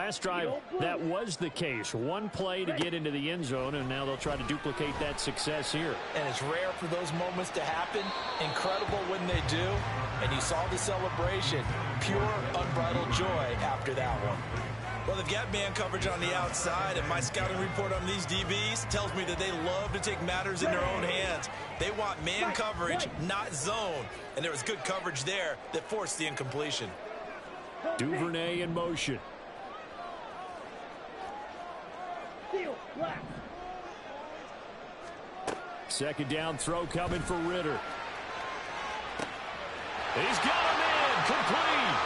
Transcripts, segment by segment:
last drive, that was the case. One play to get into the end zone, and now they'll try to duplicate that success here. And it's rare for those moments to happen. Incredible when they do. And you saw the celebration. Pure, unbridled joy after that one. Well, they've got man coverage on the outside, and my scouting report on these DBs tells me that they love to take matters in their own hands. They want man coverage, not zone. And there was good coverage there that forced the incompletion. Duvernay in motion. Second down throw coming for Ritter. He's got him in. Complete.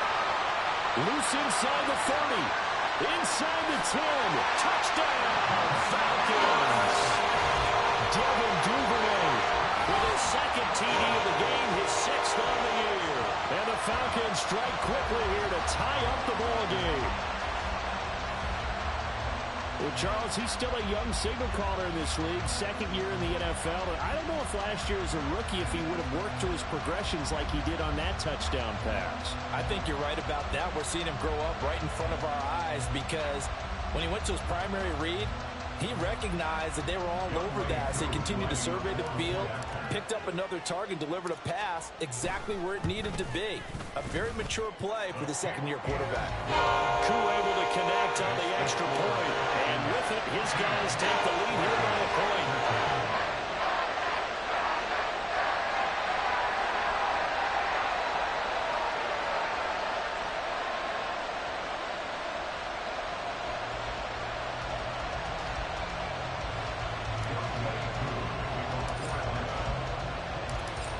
Loose inside the 30. Inside the 10. Touchdown, Falcons. Devin Duvernay with his second TD of the game, his sixth on the year. And the Falcons strike quickly here to tie up the ball game. Well, Charles, he's still a young signal caller in this league, second year in the NFL. And I don't know if last year as a rookie, if he would have worked through his progressions like he did on that touchdown pass. I think you're right about that. We're seeing him grow up right in front of our eyes because when he went to his primary read, he recognized that they were all over that. So he continued to survey the field, picked up another target, delivered a pass exactly where it needed to be. A very mature play for the second-year quarterback. Koo able to connect on the extra point. And with it, his guys take the lead here by a point.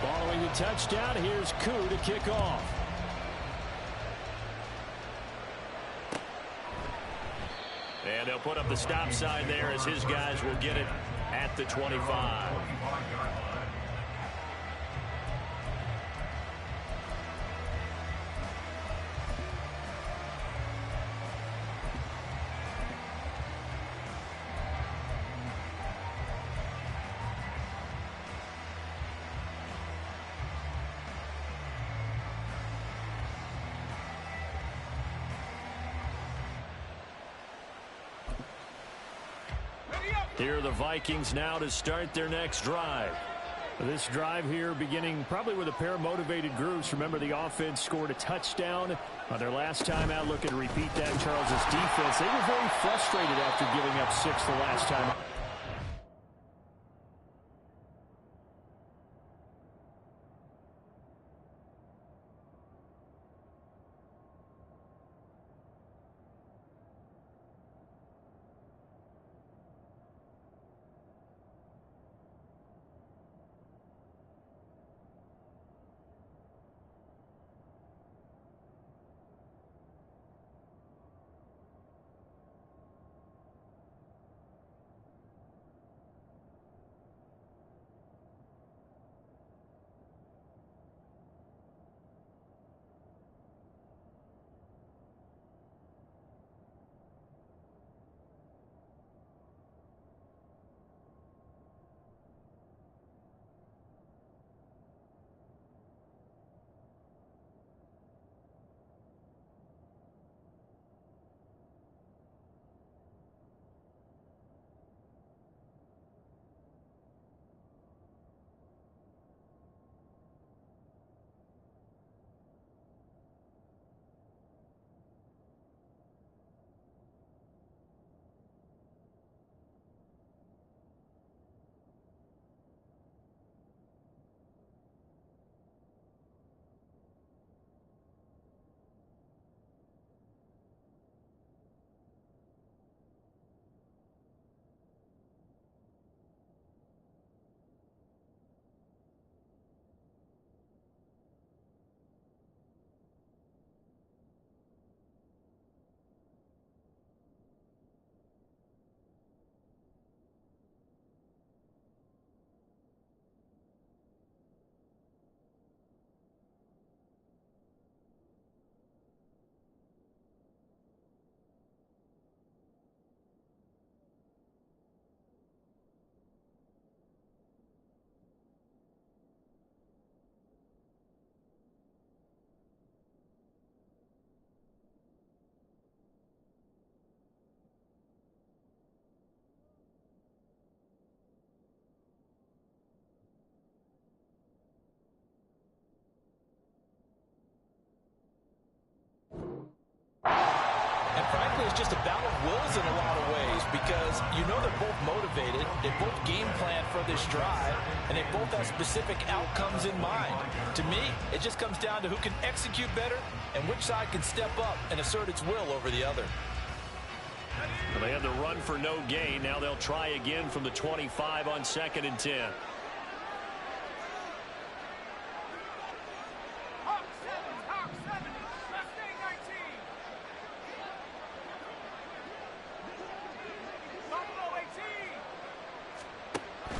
Following the touchdown, here's Koo to kick off. And they'll put up the stop sign there as his guys will get it at the 25. Here are the Vikings now to start their next drive. This drive here beginning probably with a pair of motivated groups. Remember, the offense scored a touchdown on their last time out. Looking to repeat that. Charles's defense, they were very frustrated after giving up 6 the last time. And frankly, it's just a battle of wills in a lot of ways because you know they're both motivated, they both game plan for this drive, and they both have specific outcomes in mind. To me, it just comes down to who can execute better and which side can step up and assert its will over the other. Well, they had the run for no gain. Now they'll try again from the 25 on 2nd and 10.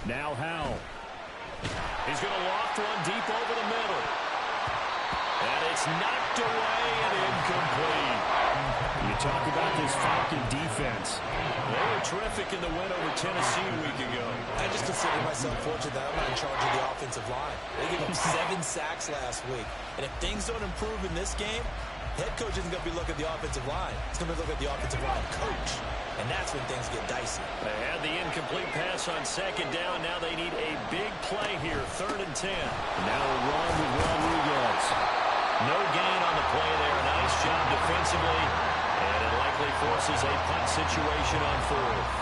Now Howell. He's going to loft one deep over the middle. And it's knocked away and incomplete. You talk about this Falcon defense. They were terrific in the win over Tennessee a week ago. I just consider myself fortunate that I'm not in charge of the offensive line. They gave up 7 sacks last week. And if things don't improve in this game, head coach isn't going to be looking at the offensive line. He's going to be looking at the offensive line coach. And that's when things get dicey. They had the incomplete pass on 2nd down. Now they need a big play here, 3rd and 10. Now a run with Rodriguez. No gain on the play there. Nice job defensively. And it likely forces a punt situation on 4th.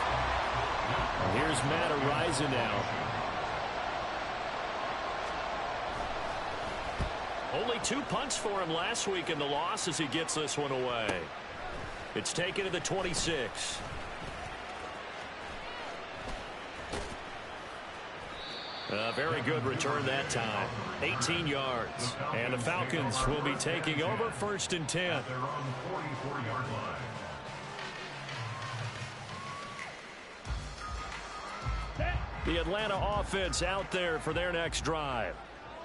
Here's Matt Ariza now. Only 2 punts for him last week in the loss as he gets this one away. It's taken to the 26. A very good return that time. 18 yards. And the Falcons will be taking over 1st and 10. The Atlanta offense out there for their next drive.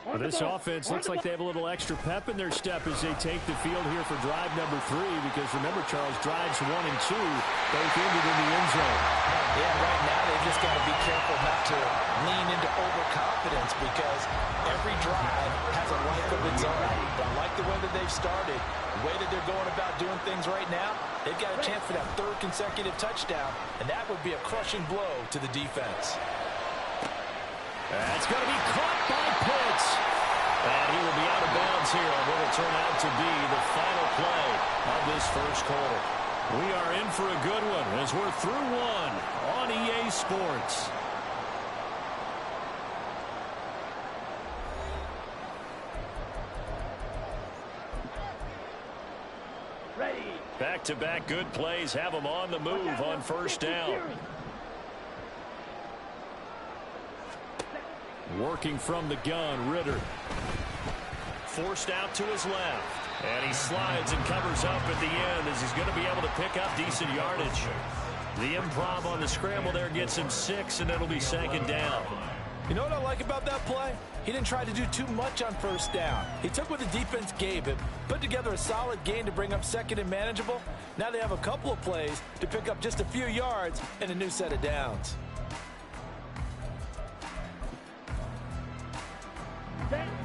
Well, this offense looks like they have a little extra pep in their step as they take the field here for drive number 3, because remember, Charles, drives 1 and 2 both ended in the end zone. Yeah, right now they've just got to be careful not to lean into overconfidence because every drive has a life of its own. But I like the way that they've started, the way that they're going about doing things right now. They've got a chance for that 3rd consecutive touchdown, and that would be a crushing blow to the defense. That's going to be caught by Pitts. And he will be out of bounds here on what will turn out to be the final play of this first quarter. We are in for a good one as we're through 1 on EA Sports. Back-to-back good plays have them on the move on 1st down. Working from the gun, Ritter. Forced out to his left. And he slides and covers up at the end as he's going to be able to pick up decent yardage. The improv on the scramble there gets him 6, and it'll be 2nd down. You know what I like about that play? He didn't try to do too much on 1st down. He took what the defense gave him, put together a solid gain to bring up 2nd and manageable. Now they have a couple of plays to pick up just a few yards and a new set of downs.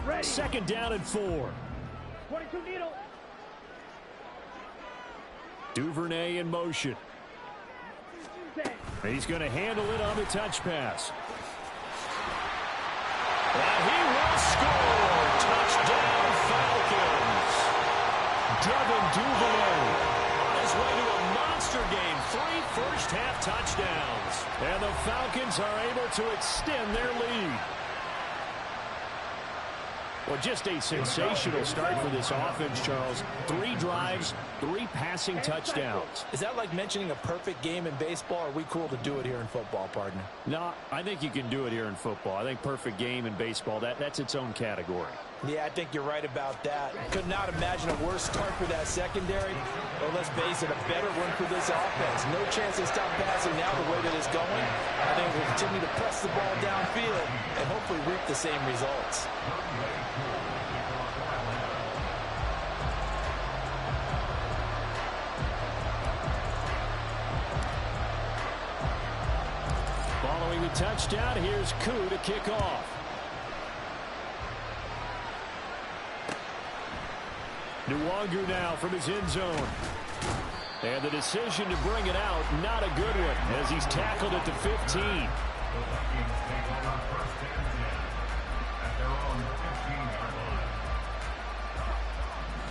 Ready. 2nd down and 4. 22 needle. Duvernay in motion. He's going to handle it on the touch pass. And he will score. Touchdown, Falcons. Devin Duvernay on his way to a monster game. 3 first-half touchdowns. And the Falcons are able to extend their lead. Well, just a sensational start for this offense, Charles. 3 drives, 3 passing touchdowns. Is that like mentioning a perfect game in baseball? Or are we cool to do it here in football, partner? No, I think you can do it here in football. I think perfect game in baseball, that's its own category. Yeah, I think you're right about that. Could not imagine a worse start for that secondary. Or let's face it, a better one for this offense. No chance to stop passing now the way that it's going. I think we'll continue to press the ball downfield and hopefully reap the same results. Following the touchdown, here's Koo to kick off. Nwangu now from his end zone. And the decision to bring it out, not a good one, as he's tackled at the 15.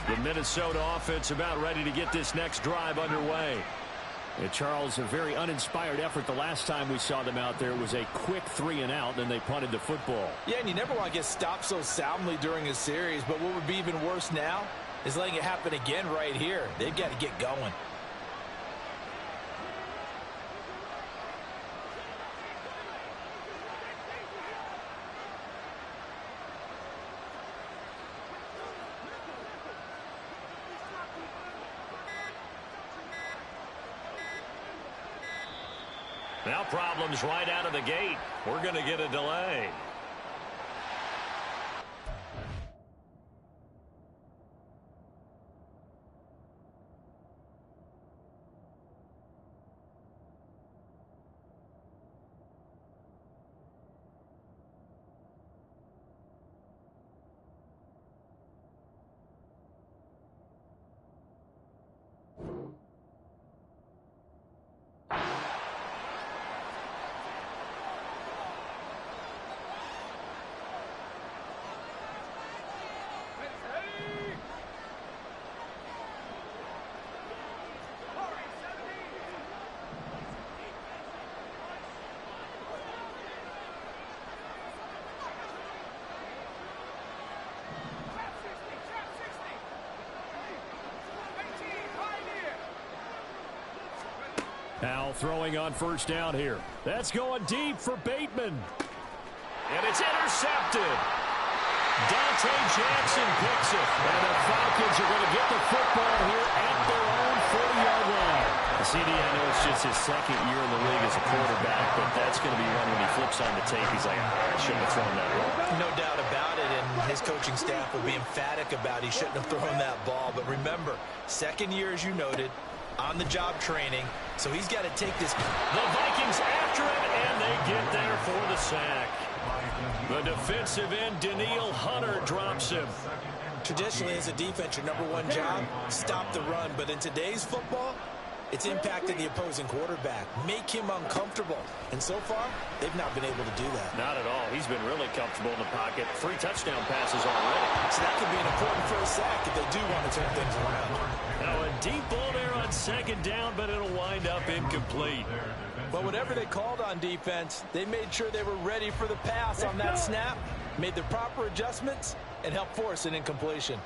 The Minnesota offense about ready to get this next drive underway. And Charles, a very uninspired effort the last time we saw them out there. It was a quick 3-and-out, then they punted the football. Yeah, and you never want to get stopped so soundly during a series, but what would be even worse now is letting it happen again right here. They've got to get going. Now problems right out of the gate. We're going to get a delay. Now throwing on first down here. That's going deep for Bateman. And it's intercepted. Dante Jackson picks it. And the Falcons are going to get the football here at their own 40-yard line. CD, I know it's just his second year in the league as a quarterback, but that's going to be one when he flips on the tape. He's like, I shouldn't have thrown that ball. No doubt about it, and his coaching staff will be emphatic about he shouldn't have thrown that ball. But remember, second year, as you noted, on-the-job training, so he's got to take this. The Vikings after it, and they get there for the sack. The defensive end, Daniil Hunter, drops him. Traditionally, as a defense, your number one job, stop the run. But in today's football, it's impacting the opposing quarterback, make him uncomfortable. And so far, they've not been able to do that. Not at all. He's been really comfortable in the pocket. 3 touchdown passes already. So that could be an important first sack if they do want to turn things around. Now a deep ball there on second down, but it'll wind up incomplete. But whatever they called on defense, they made sure they were ready for the pass on that snap, made the proper adjustments, and helped force an incompletion.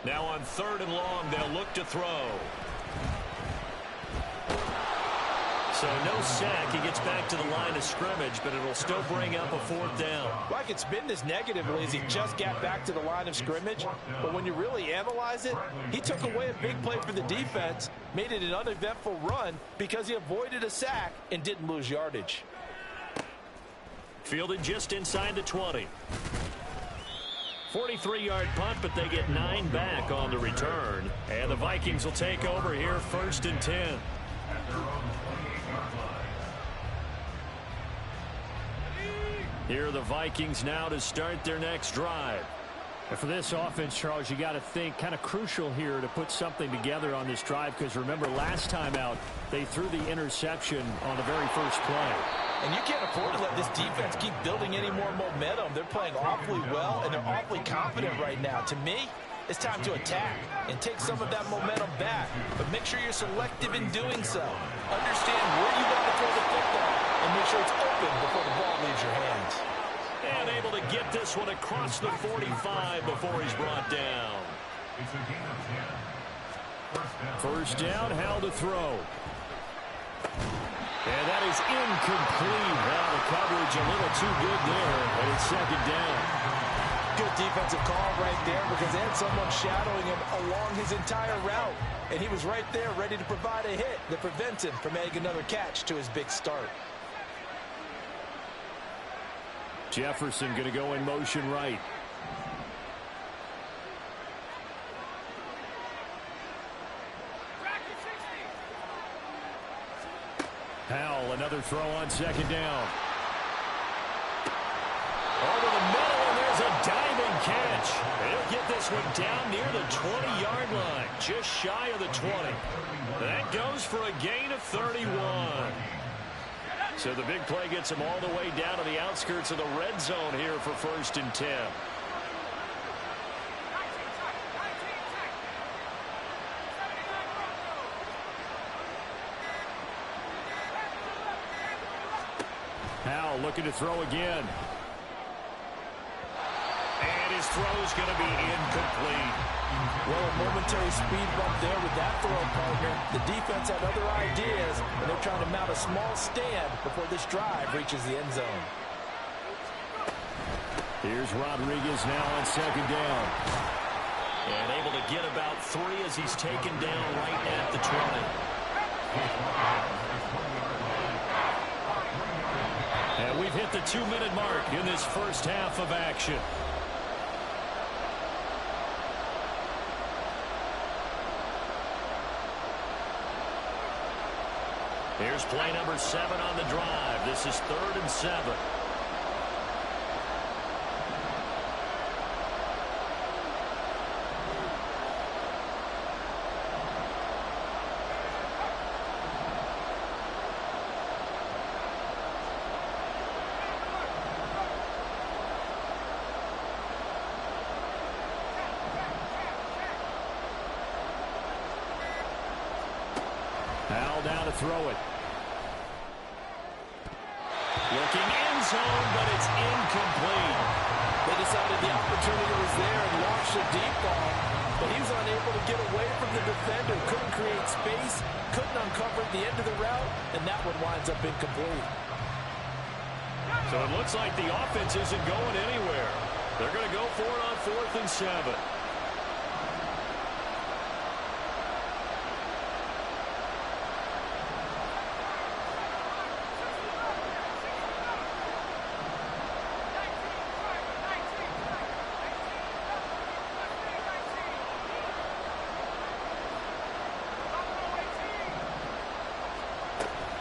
Now on 3rd and long, they'll look to throw. So no sack. He gets back to the line of scrimmage, but it'll still bring up a 4th down. Well, I could spin this negatively as he just got back to the line of scrimmage. But when you really analyze it, he took away a big play for the defense, made it an uneventful run because he avoided a sack and didn't lose yardage. Fielded just inside the 20. 43-yard punt, but they get 9 back on the return. And the Vikings will take over here 1st and 10. Here are the Vikings now to start their next drive. And for this offense, Charles, you got to think kind of crucial here to put something together on this drive, because remember last time out they threw the interception on the very first play. And you can't afford to let this defense keep building any more momentum. They're playing awfully well, and they're awfully confident right now. To me, it's time to attack and take some of that momentum back. But make sure you're selective in doing so. Understand where you want to throw the football and make sure it's open before the ball leaves your hands. And able to get this one across the 45 before he's brought down. First down, how to throw. And that is incomplete. Well, the coverage a little too good there, and it's 2nd down. Good defensive call right there because they had someone shadowing him along his entire route. And he was right there ready to provide a hit that prevents him from adding another catch to his big start. Jefferson going to go in motion right. Powell, another throw on 2nd down. Over the middle, and there's a diving catch. He'll get this one down near the 20-yard line, just shy of the 20. That goes for a gain of 31. So the big play gets him all the way down to the outskirts of the red zone here for 1st and 10. Howell looking to throw again. And his throw is going to be incomplete. Well, a momentary speed bump there with that throw, partner. The defense had other ideas, and they're trying to mount a small stand before this drive reaches the end zone. Here's Rodriguez now on second down. And able to get about 3 as he's taken down right at the 20. And we've hit the 2-minute mark in this first half of action. Here's play number 7 on the drive. This is 3rd and 7. Howell down to throw it. Looking end zone, but it's incomplete. They decided the opportunity was there and launched a deep ball, but he was unable to get away from the defender. Couldn't create space, couldn't uncover the end of the route, and that one winds up incomplete. So it looks like the offense isn't going anywhere. They're going to go for it on 4th and 7.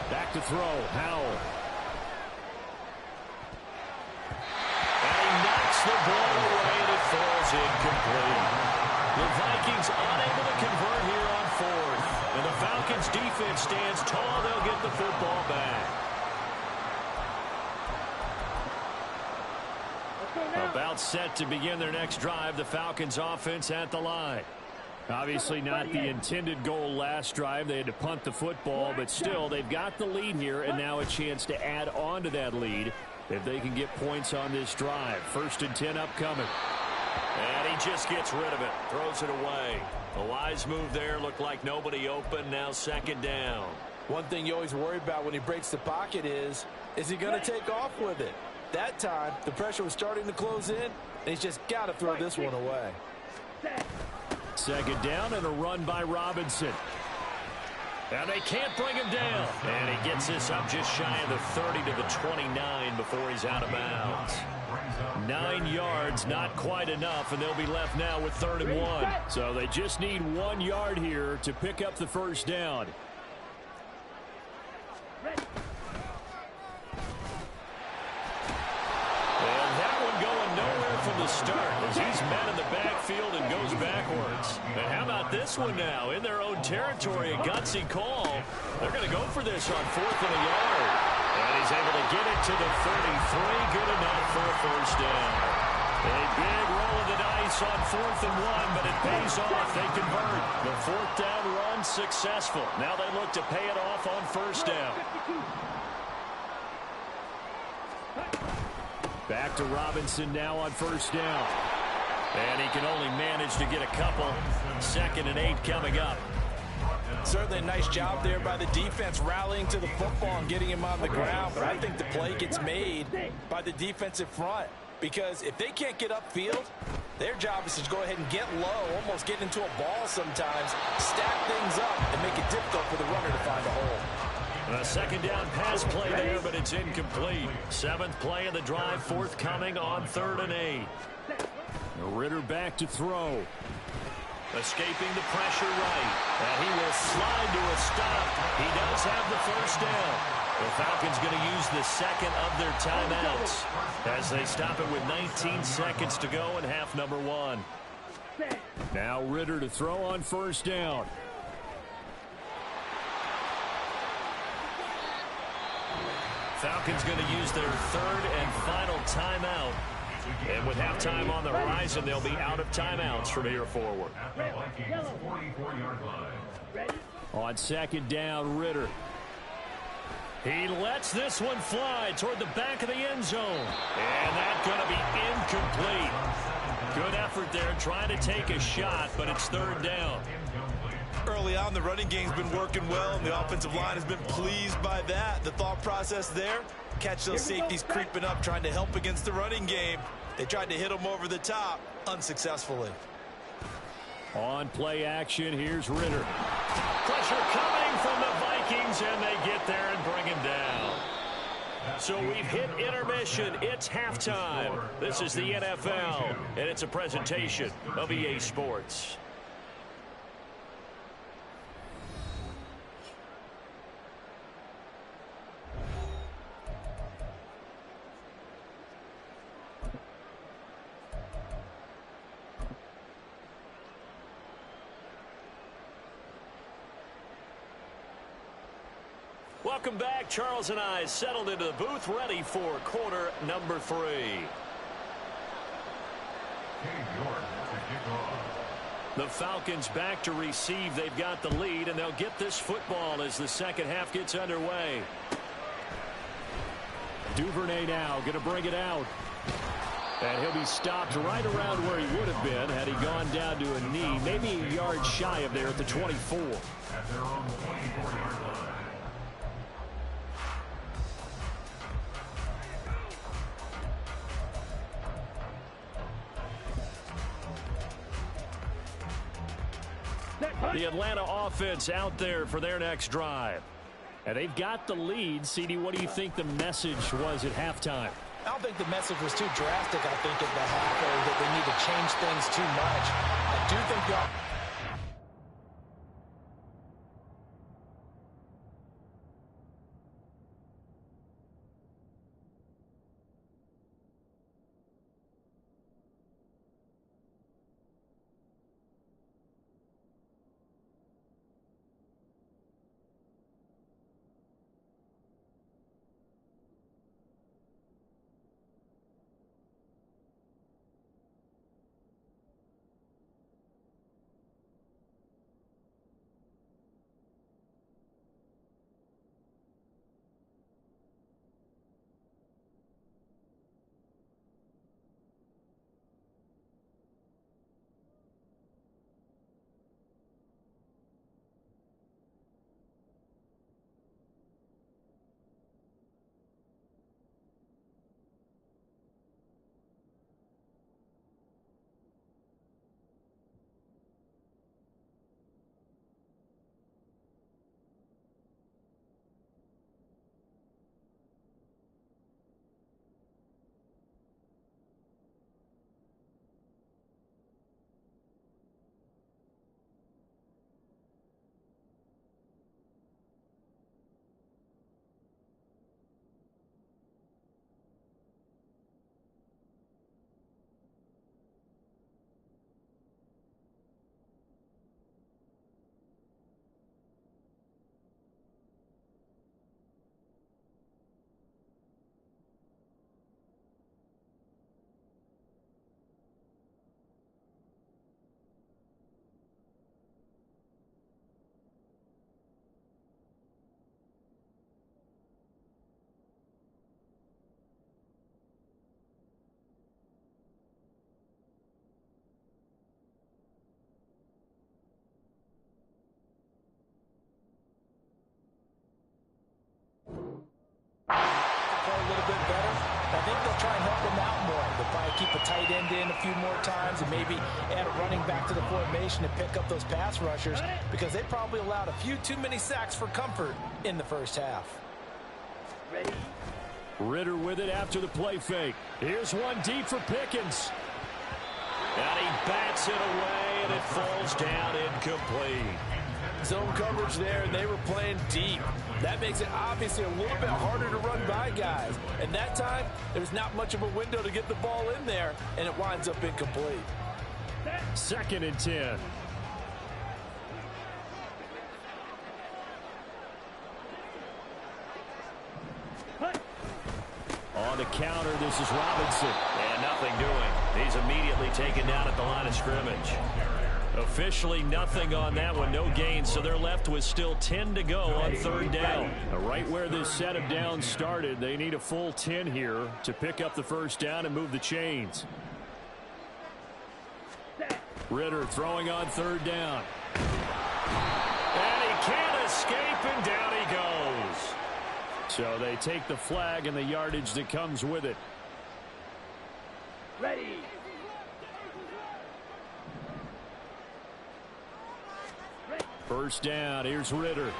Back to throw, Howell. And he knocks the ball away and it falls incomplete. The Vikings unable to convert here on 4th. And the Falcons defense stands tall. They'll get the football back. About set to begin their next drive. The Falcons offense at the line. Obviously not the intended goal last drive. They had to punt the football, but still they've got the lead here and now a chance to add on to that lead if they can get points on this drive. 1st and 10 upcoming. And he just gets rid of it. Throws it away. A wise move there. Looked like nobody open. Now 2nd down. One thing you always worry about when he breaks the pocket is he going to take off with it? That time, the pressure was starting to close in, and he's just got to throw this one away. 2nd down and a run by Robinson. And they can't bring him down. And he gets this up just shy of the 30 to the 29 before he's out of bounds. 9 yards, not quite enough, and they'll be left now with 3rd and 1. So they just need 1 yard here to pick up the 1st down. And that one going nowhere from the start as he's met in the backfield and goes backwards. And how about this one now? In their own territory, a gutsy call. They're going to go for this on 4th and a yard. And he's able to get it to the 33. Good enough for a 1st down. A big roll of the dice on 4th and 1, but it pays off. They convert. The 4th down run successful. Now they look to pay it off on 1st down. Back to Robinson now on 1st down. And he can only manage to get a couple. 2nd and 8 coming up. Certainly a nice job there by the defense rallying to the football and getting him on the ground. But I think the play gets made by the defensive front. Because if they can't get upfield, their job is to go ahead and get low, almost get into a ball sometimes, stack things up, and make it difficult for the runner to find a hole. A 2nd down pass play there, but it's incomplete. 7th play of the drive, forthcoming on 3rd and 8. Ritter back to throw. Escaping the pressure right. And he will slide to a stop. He does have the 1st down. The Falcons going to use the 2nd of their timeouts as they stop it with 19 seconds to go in half number 1. Now Ritter to throw on 1st down. Falcons going to use their 3rd and final timeout. And with halftime on the horizon, they'll be out of timeouts from here forward. On 2nd down, Ritter. He lets this one fly toward the back of the end zone. And that's going to be incomplete. Good effort there trying to take a shot, but it's third down. Early on, the running game's been working well, and the offensive line has been pleased by that. The thought process there, catch those safeties creeping up, trying to help against the running game. They tried to hit them over the top, unsuccessfully. On play action, here's Ritter. Pressure coming from the Vikings, and they get there and bring him down. So we've hit intermission. It's halftime. This is the NFL, and it's a presentation of EA Sports. Welcome back. Charles and I settled into the booth, ready for quarter number 3. The Falcons back to receive. They've got the lead, and they'll get this football as the second half gets underway. Duvernay now going to bring it out. And he'll be stopped right around where he would have been had he gone down to a knee, maybe a yard shy of there at the 24. At their own 24-yard line. The Atlanta offense out there for their next drive. And they've got the lead. CD, what do you think the message was at halftime? I don't think the message was too drastic, I think, at the half, or that they need to change things too much. I do think the try and help them out more. They'll probably keep a tight end in a few more times and maybe add a running back to the formation and pick up those pass rushers because they probably allowed a few too many sacks for comfort in the first half. Ready. Ritter with it after the play fake. Here's one deep for Pickens. And he bats it away, and it falls down incomplete. Zone coverage there, and they were playing deep. That makes it obviously a little bit harder to run by guys. And that time, there's not much of a window to get the ball in there, and it winds up incomplete. 2nd and 10. On the counter, this is Robinson. And nothing doing. He's immediately taken down at the line of scrimmage. Officially nothing on that one, no gain, so they're left with still 10 to go on third down. Right where this set of downs started, they need a full 10 here to pick up the first down and move the chains. Ritter throwing on third down. And he can't escape, and down he goes. So they take the flag and the yardage that comes with it. Ready. First down, here's Ritter.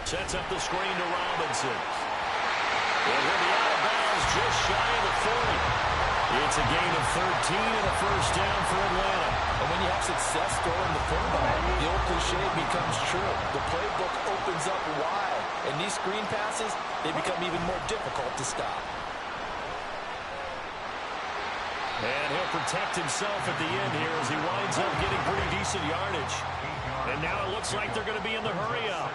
Sets up the screen to Robinson. And he'll be out of bounds just shy of the 40. It's a gain of 13 and a first down for Atlanta. And when you have success throwing the football, the old cliche becomes true. The playbook opens up wide. And these screen passes, they become even more difficult to stop. And he'll protect himself at the end here as he winds up getting pretty decent yardage. And now it looks like they're going to be in the hurry-up.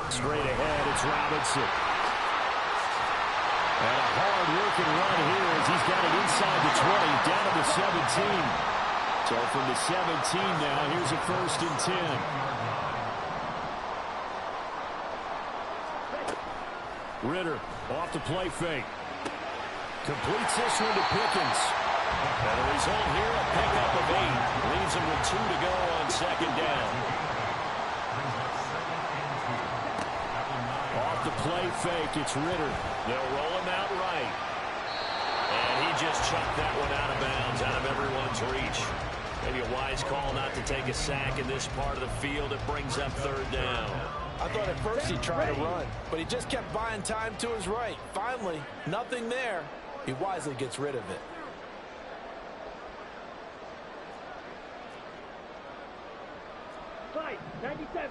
Straight ahead, it's Robinson. And a hard-working run here as he's got it inside the 20, down to the 17. So from the 17 now, here's a first and 10. Ritter off the play fake. Completes this one to Pickens. And the result here, a pickup of 8. Leaves him with 2 to go on second down. Off the play fake, it's Ritter. They'll roll him out right. And he just chucked that one out of bounds, out of everyone's reach. Maybe a wise call not to take a sack in this part of the field. It brings up third down. I thought at first he'd try to run, but he just kept buying time to his right. Finally, nothing there. He wisely gets rid of it. Fight, 97.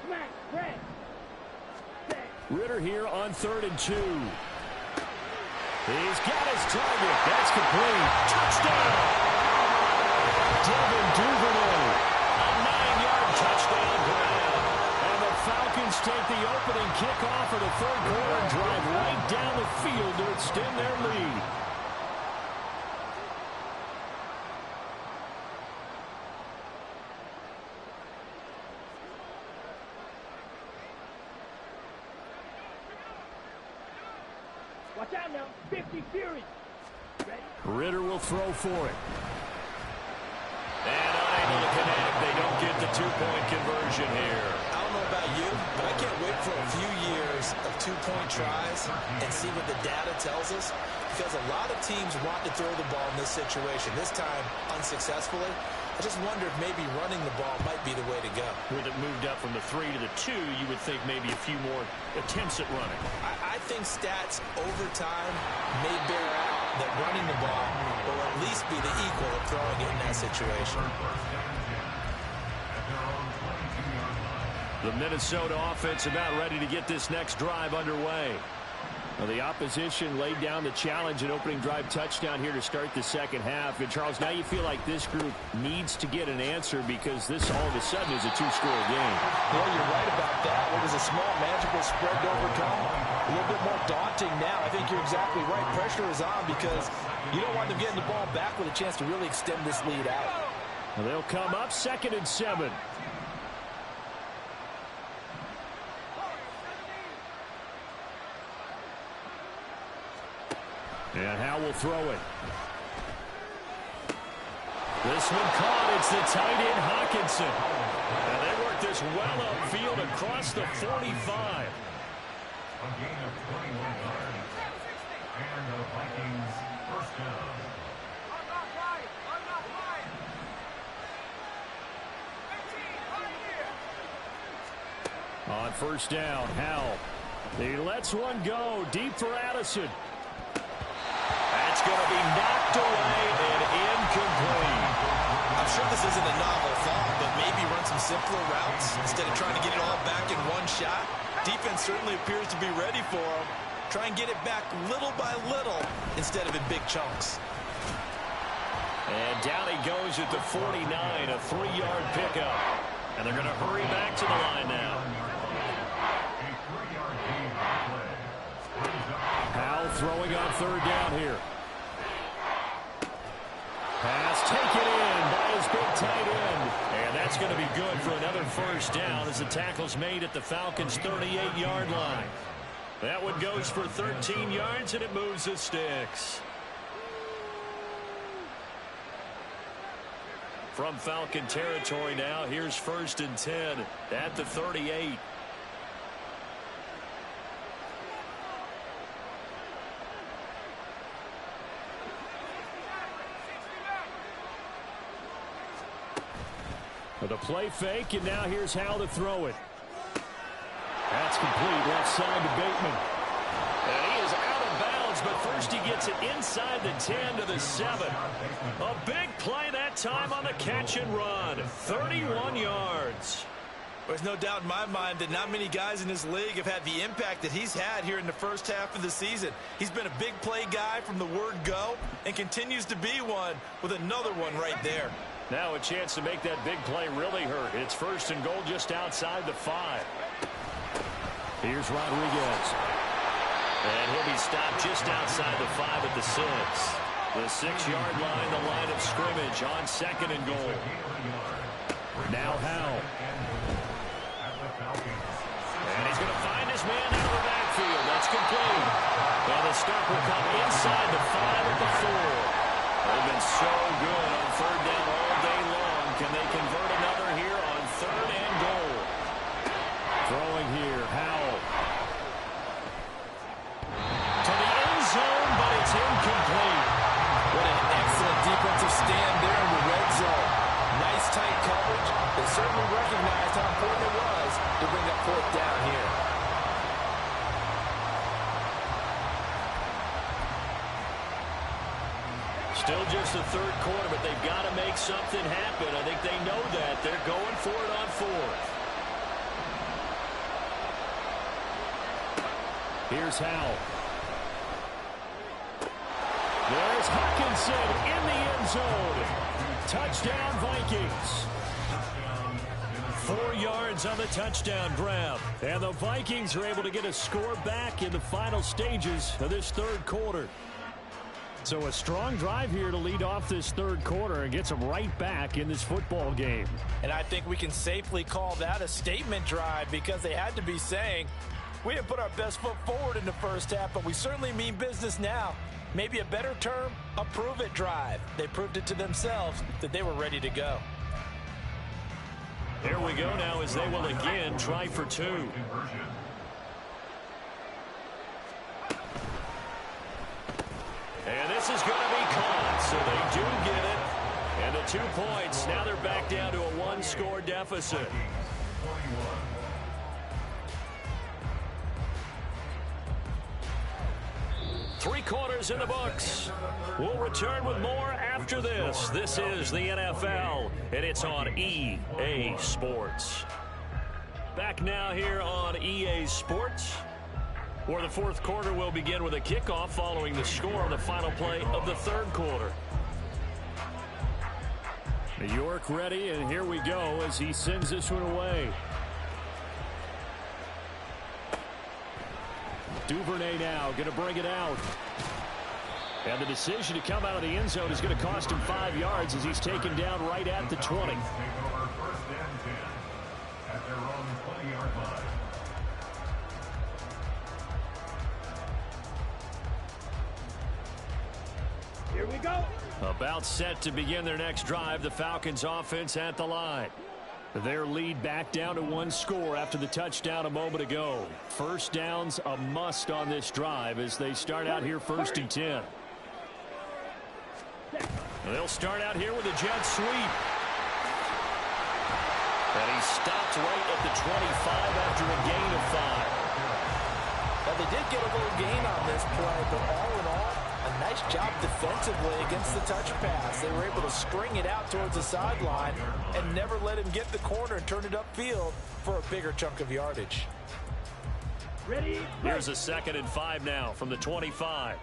Smack, red. Ritter here on 3rd and 2. He's got his target. That's complete. Touchdown! Devin Duvernay. A 9-yard touchdown grab. And the Falcons take the opening kickoff of the third quarter and drive right down the field to extend their lead. Watch out now. 50 Fury. Ready. Ritter will throw for it. And unable to connect. They don't get the 2-point conversion here. I don't know about you, but I can't wait for a few years of 2-point tries and see what the data tells us. Because a lot of teams want to throw the ball in this situation. This time, unsuccessfully. I just wonder if maybe running the ball might be the way to go. With it moved up from the 3 to the 2, you would think maybe a few more attempts at running. I think stats over time may bear out that running the ball will at least be the equal of throwing it in that situation. The Minnesota offense about ready to get this next drive underway. Well, the opposition laid down the challenge and opening drive touchdown here to start the second half. And, Charles, now you feel like this group needs to get an answer because this all of a sudden is a 2-score game. Yeah, you're right about that. What was a small, manageable spread to overcome? A little bit more daunting now. I think you're exactly right. Pressure is on because you don't want them getting the ball back with a chance to really extend this lead out. Well, they'll come up 2nd and 7. And Howe will throw it. This one caught. It's the tight end, Hawkinson. And they work this well upfield across the 45. A gain of 21 yards. And the Vikings first down. On first down, Howell. He lets one go deep for Addison. That's going to be knocked away and incomplete. I'm sure this isn't a novel thought, but maybe run some simpler routes instead of trying to get it all back in one shot. Defense certainly appears to be ready for him. Try and get it back little by little instead of in big chunks. And down he goes at the 49, a 3-yard pickup. And they're going to hurry back to the line now. A 3-yard gain on the play. Howell throwing on third down here. Pass taken in by his big tight end. And that's going to be good for another first down as the tackle's made at the Falcons' 38-yard line. That one goes for 13 yards, and it moves the sticks. From Falcon territory now, here's 1st and 10 at the 38. The play fake, and now here's how to throw it. That's complete, left side to Bateman. And he is out of bounds, but first he gets it inside the 10 to the 7. A big play that time on the catch and run. 31 yards. There's no doubt in my mind that not many guys in this league have had the impact that he's had here in the first half of the season. He's been a big play guy from the word go and continues to be one with another one right there. Now a chance to make that big play really hurt. It's 1st and goal just outside the 5. Here's Rodriguez. And he'll be stopped just outside the 5 at the 6. The 6-yard line, the line of scrimmage on 2nd and goal. Now Howell. And he's going to find his man out of the backfield. That's complete. And the stop will come inside the 5 at the 4. They've been so good on 3rd down all day long. Can they convert another here on 3rd and goal? Throwing here, Howell. To the end zone, but it's incomplete. What an excellent defensive stand there in the red zone. Nice tight coverage. They certainly recognized how important it was to bring up 4th down here. Still just the 3rd quarter, but they've got to make something happen. I think they know that. They're going for it on 4th. Here's Howell. There's Hawkinson in the end zone. Touchdown, Vikings. 4 yards on the touchdown grab. And the Vikings are able to get a score back in the final stages of this 3rd quarter. So a strong drive here to lead off this 3rd quarter and gets them right back in this football game. And I think we can safely call that a statement drive because they had to be saying, we didn't put our best foot forward in the first half, but we certainly mean business now. Maybe a better term, a prove-it drive. They proved it to themselves that they were ready to go. Here we go now as they will again try for 2. And this is going to be caught, so they do get it. And the 2 points, now they're back down to a 1-score deficit. 3 quarters in the books. We'll return with more after this. This is the NFL, and it's on EA Sports. Back now here on EA Sports, where the 4th quarter will begin with a kickoff following the score on the final play of the 3rd quarter. New York ready, and here we go as he sends this one away. Duvernay now going to bring it out. And the decision to come out of the end zone is going to cost him 5 yards as he's taken down right at the 20. Here we go. About set to begin their next drive. The Falcons offense at the line. Their lead back down to 1 score after the touchdown a moment ago. First down's a must on this drive as they start out here 1st and 10. They'll start out here with a jet sweep. And he stopped right at the 25 after a gain of 5. Well, they did get a little gain on this play, but all in all, a nice job defensively against the touch pass. They were able to string it out towards the sideline and never let him get the corner and turn it upfield for a bigger chunk of yardage. Ready? Here's a 2nd and 5 now from the 25.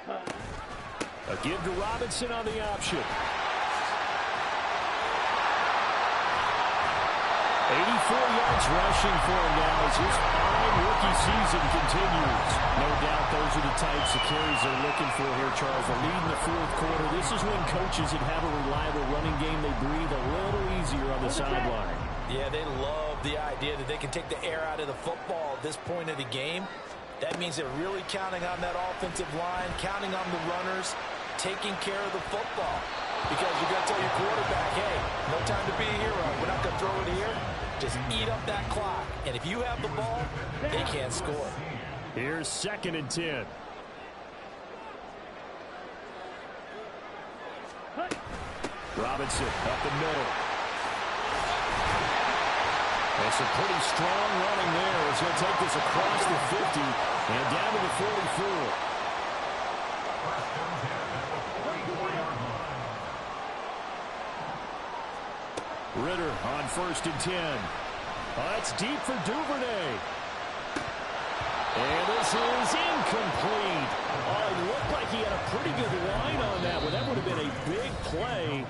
A give to Robinson on the option. 84 yards rushing for him now as his fine rookie season continues. No doubt those are the types of carries they're looking for here, Charles. A lead in the fourth quarter. This is when coaches that have a reliable running game, they breathe a little easier on the sideline. Yeah, they love the idea that they can take the air out of the football at this point of the game. That means they're really counting on that offensive line, counting on the runners, taking care of the football. Because you're going to tell your quarterback, hey, no time to be a hero. We're not going to throw it here. Just eat up that clock. And if you have the ball, they can't score. Here's 2nd and 10. Robinson up the middle. That's a pretty strong running there as he'll take this across the 50 and down to the 44. Ritter on 1st and 10. That's deep for Duvernay. And this is incomplete. Oh, it looked like he had a pretty good line on that one. That would have been a big play,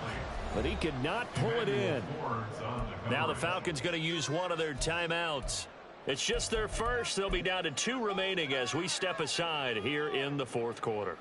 but he could not pull it in. Now the Falcons going to use one of their timeouts. It's just their first. They'll be down to 2 remaining as we step aside here in the fourth quarter.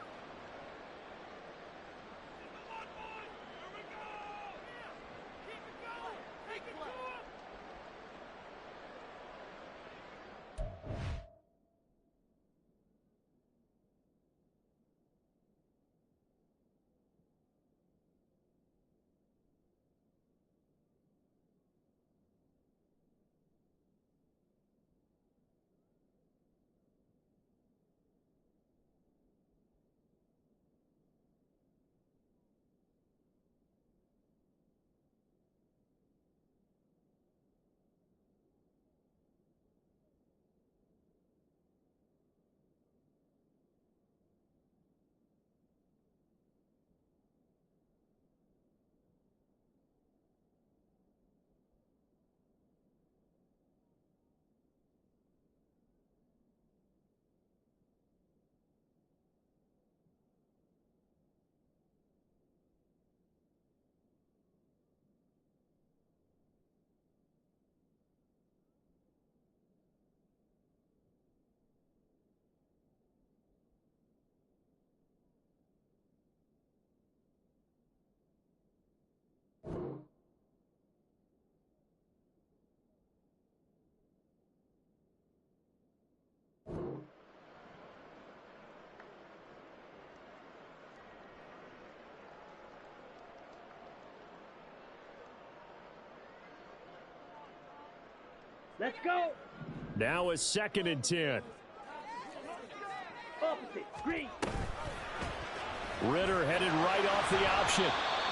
Let's go. Now is 2nd and 10. Opposite. Green. Ritter headed right off the option.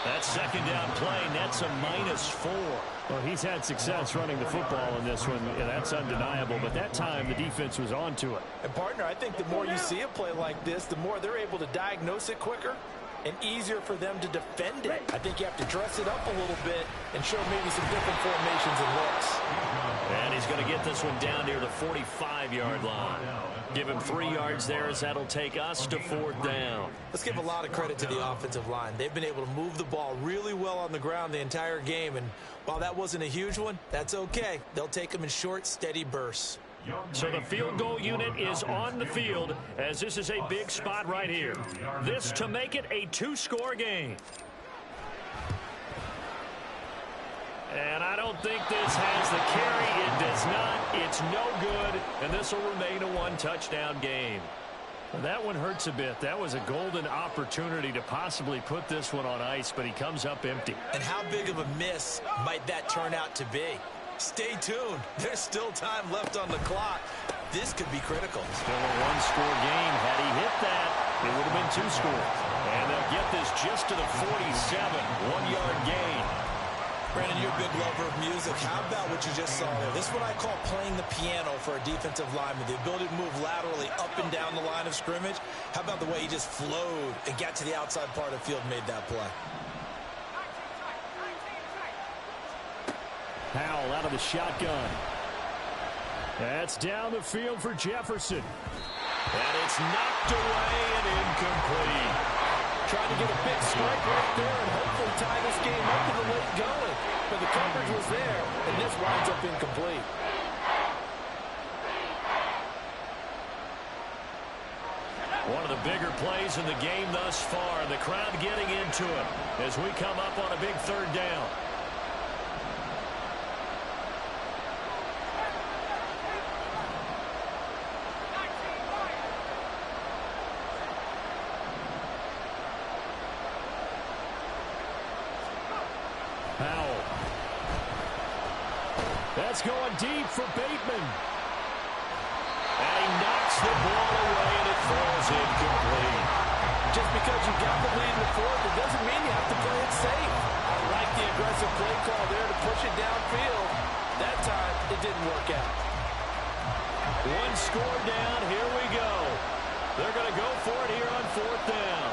That 2nd down play nets a -4. Well, he's had success running the football in this one. Yeah, that's undeniable. But that time, the defense was on to it. And, partner, I think the more you see a play like this, the more they're able to diagnose it quicker and easier for them to defend it. I think you have to dress it up a little bit and show maybe some different formations and looks. And he's going to get this one down near the 45-yard line. Give him 3 yards there as that'll take us to 4th down. Let's give a lot of credit to the offensive line. They've been able to move the ball really well on the ground the entire game. And while that wasn't a huge one, that's okay. They'll take them in short, steady bursts. So the field goal unit is on the field as this is a big spot right here. This to make it a 2-score game. And I don't think this has the carry. It does not. It's no good. And this will remain a 1-touchdown game. That one hurts a bit. That was a golden opportunity to possibly put this one on ice, but he comes up empty. And how big of a miss might that turn out to be? Stay tuned. There's still time left on the clock. This could be critical. Still a 1-score game. Had he hit that, it would have been 2 scores. And they'll get this just to the 47. 1-yard gain. Brandon, you're a big lover of music. How about what you just saw there? This is what I call playing the piano for a defensive lineman. The ability to move laterally up and down the line of scrimmage. How about the way he just flowed and got to the outside part of the field and made that play? Powell out of the shotgun. That's down the field for Jefferson. And it's knocked away and incomplete. Trying to get a big strike right there and hopefully tie this game up in the late going. But the coverage was there, and this winds up incomplete. One of the bigger plays in the game thus far. The crowd getting into it as we come up on a big third down. Powell. That's going deep for Bateman. And he knocks the ball away, and it falls incomplete. Just because you got the lead in the fourth, it doesn't mean you have to play it safe. I like the aggressive play call there to push it downfield. That time, it didn't work out. One score down. Here we go. They're going to go for it here on fourth down.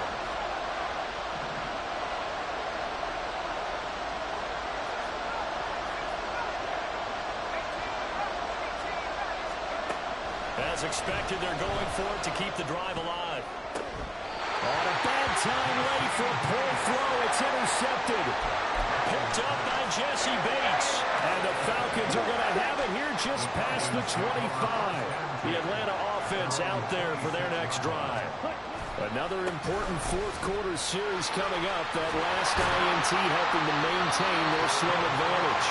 As expected, they're going for it to keep the drive alive. On a bad time late for a poor throw. It's intercepted. Picked up by Jesse Bates. And the Falcons are going to have it here just past the 25. The Atlanta offense out there for their next drive. Another important fourth quarter series coming up. That last INT helping to maintain their slim advantage.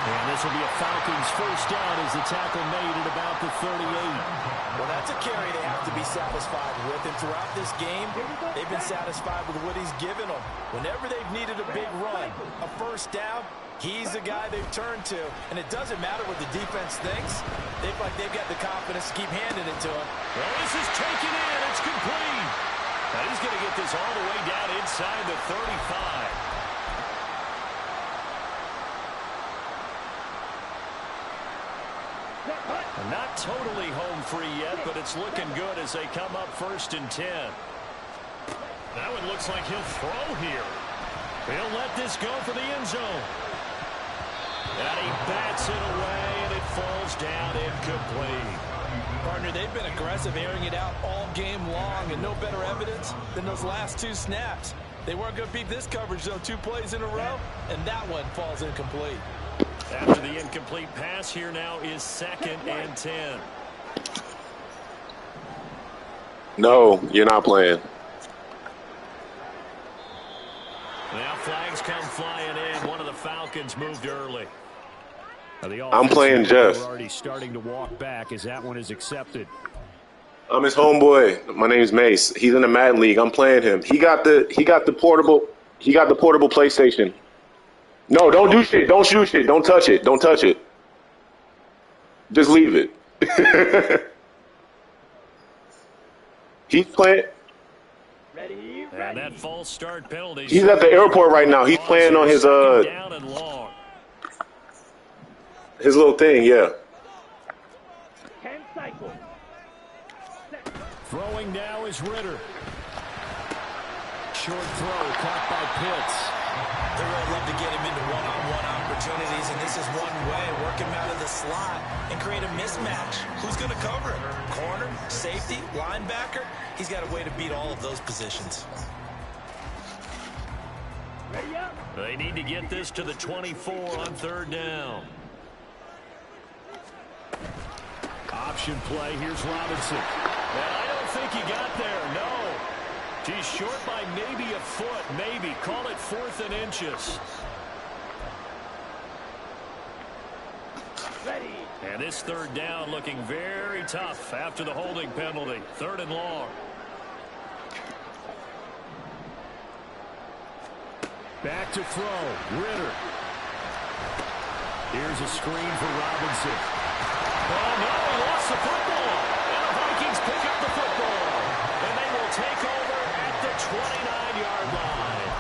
And this will be a Falcons first down as the tackle made at about the 38. Well, that's a carry they have to be satisfied with. And throughout this game, they've been satisfied with what he's given them. Whenever they've needed a big run, a first down, he's the guy they've turned to. And it doesn't matter what the defense thinks. They feel like they've got the confidence to keep handing it to him. Well, this is taken in. It's complete. Now he's going to get this all the way down inside the 35. Not totally home free yet, but it's looking good as they come up 1st and 10. That one looks like he'll throw here. He'll let this go for the end zone. And he bats it away, and it falls down incomplete. Partner, they've been aggressive, airing it out all game long, and no better evidence than those last two snaps. They weren't going to beat this coverage, though, 2 plays in a row, and that one falls incomplete. After the incomplete pass, here now is 2nd and 10. No, you're not playing. Now flags come flying in. One of the Falcons moved early. I'm playing Jeff. Already starting to walk back as that one is accepted. I'm his homeboy. My name's Mace. He's in the Madden League. I'm playing him. He got the portable PlayStation. No, don't do shit. Don't shoot shit. Don't touch it. Don't touch it. Just leave it. He's playing. And that false start penalty. He's at the airport right now. He's playing on his down and long. His little thing, yeah. 10 cycles. Throwing now is Ritter. Short throw caught by Pitts. They really love to get him into one-on-one opportunities, and this is one way, work him out of the slot and create a mismatch. Who's going to cover him? Corner, safety, linebacker? He's got a way to beat all of those positions. Ready up. They need to get this to the 24 on 3rd down. Option play. Here's Robinson. And I don't think he got there. No. He's short by maybe a foot, maybe. Call it 4th and inches. Ready. And this 3rd down looking very tough after the holding penalty. 3rd and long. Back to throw. Ritter. Here's a screen for Robinson. Oh, no, he lost the football. And the Vikings pick up the football. And they will take over at the 29-yard line.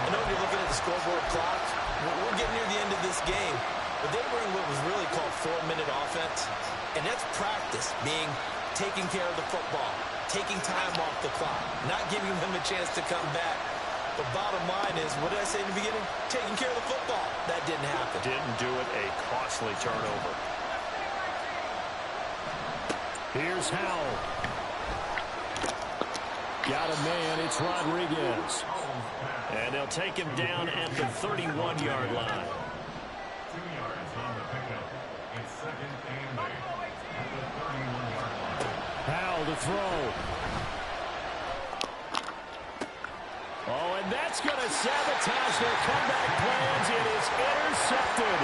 I know you're looking at the scoreboard clock. We're getting near the end of this game. But they were in what was really called 4-minute offense. And that's practice, meaning taking care of the football, taking time off the clock, not giving them a chance to come back. The bottom line is, what did I say in the beginning? Taking care of the football. That didn't happen. Didn't do it. A costly turnover. Here's Howell. Got a man. It's Rodriguez. And they'll take him down at the 31-yard line. yards on the pickup. It's second and 8 at the 31-yard line. Powell to throw. Oh, and that's going to sabotage their comeback plans. It is intercepted.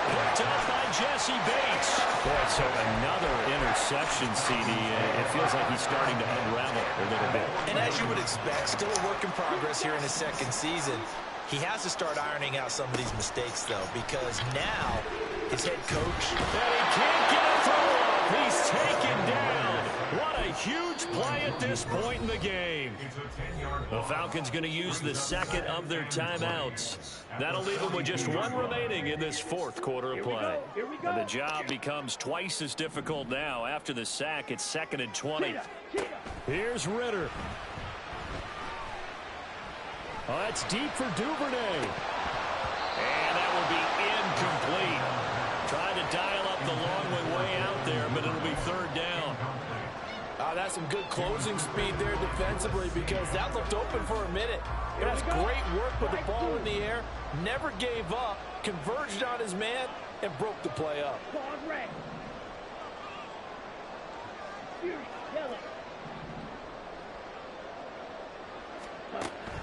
Picked up by Jesse Bates. Boy, so another interception, CD. It feels like he's starting to unravel a little bit. And as you would expect, still a work in progress here in his second season. He has to start ironing out some of these mistakes, though, because now his head coach... And he can't get a throw up. He's taken down. What a huge play at this point in the game. The Falcons going to use the second of their timeouts. That'll leave them with just one remaining in this fourth quarter of play. And the job becomes twice as difficult now. After the sack, it's 2nd and 20. Here's Ritter. Oh, that's deep for Duvernay. And that will be incomplete. Trying to dial up the long way out there, but it'll be 3rd down. That's some good closing speed there defensively, because that looked open for a minute. That's great work with the ball in the air. Never gave up, converged on his man, and broke the play up.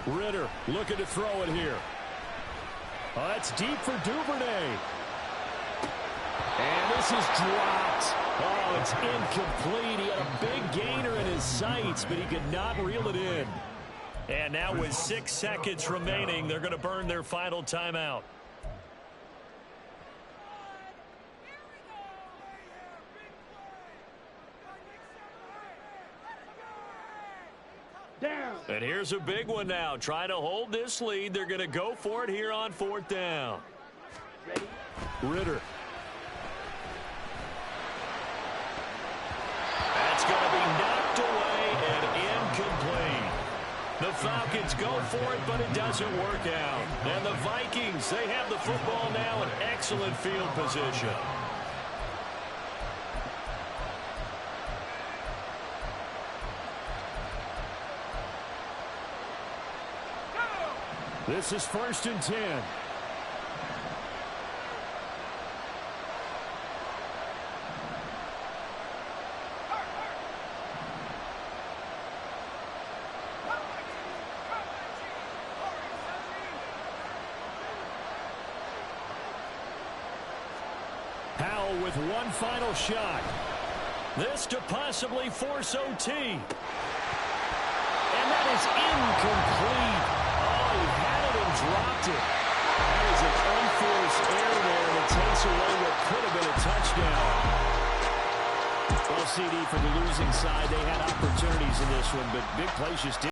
Ritter looking to throw it here. Oh, that's deep for Duvernay. And this is dropped. Oh, it's incomplete. He had a big gainer in his sights, but he could not reel it in. And now with 6 seconds remaining, they're going to burn their final timeout. Down. And here's a big one now. Trying to hold this lead. They're going to go for it here on 4th down. Ready? Ritter. That's going to be knocked away and incomplete. The Falcons go for it, but it doesn't work out. And the Vikings, they have the football now in excellent field position. This is 1st and 10. Powell with one final shot. This to possibly force OT. And that is incomplete. Oh, he had it and dropped it. That is an unforced error there, and it takes away what could have been a touchdown. Well, CD, for the losing side, they had opportunities in this one, but big plays just didn't.